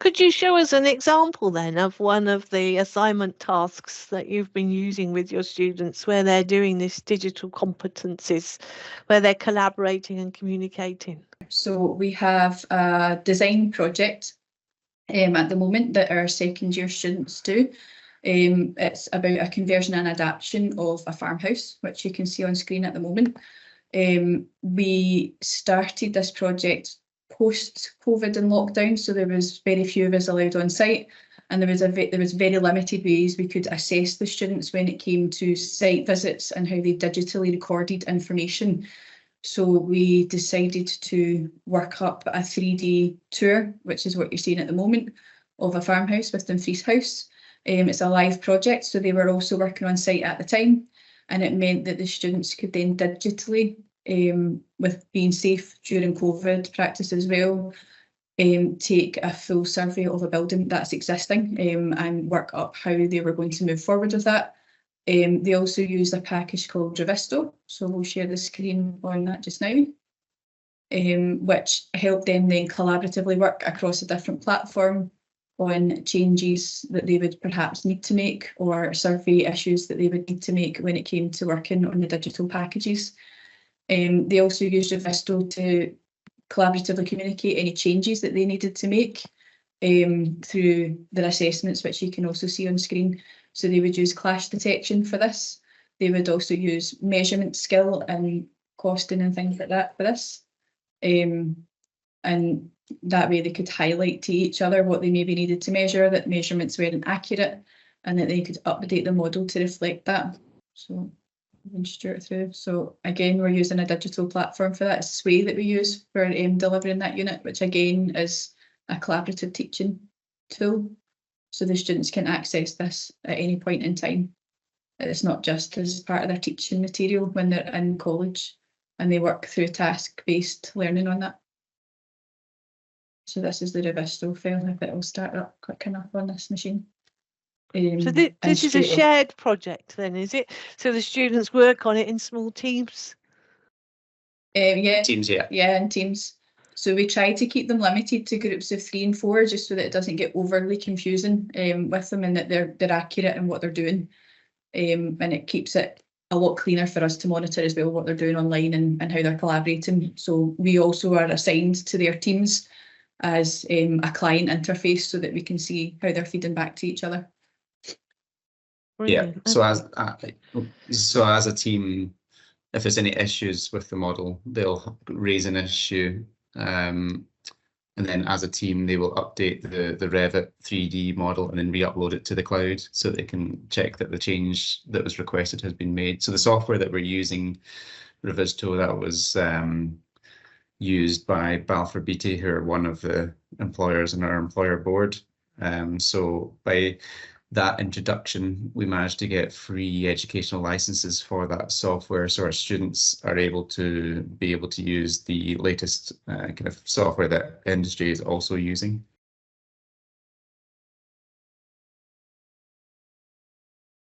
Could you show us an example then of one of the assignment tasks that you've been using with your students where they're doing this digital competencies, where they're collaborating and communicating? So we have a design project at the moment that our second year students do. It's about a conversion and adaptation of a farmhouse, which you can see on screen at the moment. We started this project post-COVID and lockdown, so there was very few of us allowed on site, and there was very limited ways we could assess the students when it came to site visits and how they digitally recorded information. So we decided to work up a 3D tour, which is what you're seeing at the moment, of a farmhouse with Dumfries House. It's a live project, so they were also working on site at the time, and it meant that the students could then digitally, with being safe during COVID practice as well, take a full survey of a building that's existing and work up how they were going to move forward with that. They also used a package called Revisto, so we'll share the screen on that just now, which helped them then collaboratively work across a different platform on changes that they would perhaps need to make or survey issues that they would need to make when it came to working on the digital packages. They also used Revisto to collaboratively communicate any changes that they needed to make through their assessments, which you can also see on screen. So they would use clash detection for this. They would also use measurement skill and costing and things like that for this. And that way they could highlight to each other what they maybe needed to measure, that measurements weren't accurate, and that they could update the model to reflect that. So I'll steer it through. So again, we're using a digital platform for that. It's Sway that we use for delivering that unit, which again is a collaborative teaching tool. So the students can access this at any point in time. It's not just as part of their teaching material when they're in college, and they work through task-based learning on that. So this is the Revisto file, if it will start up quick enough on this machine. So this is a shared project then, is it? So the students work on it in small teams? Yeah. Teams, yeah. Yeah, in teams. So we try to keep them limited to groups of 3 and 4, just so that it doesn't get overly confusing with them, and that they're accurate in what they're doing. And it keeps it a lot cleaner for us to monitor as well what they're doing online and how they're collaborating. So we also are assigned to their teams as a client interface so that we can see how they're feeding back to each other. Brilliant. Yeah, so as a team, if there's any issues with the model, they'll raise an issue, and then as a team they will update the Revit 3D model and then re-upload it to the cloud so they can check that the change that was requested has been made. So the software that we're using, Revisto, that was used by Balfour Beatty, who are one of the employers in our employer board. So by that introduction, we managed to get free educational licenses for that software, so our students are able to use the latest kind of software that industry is also using.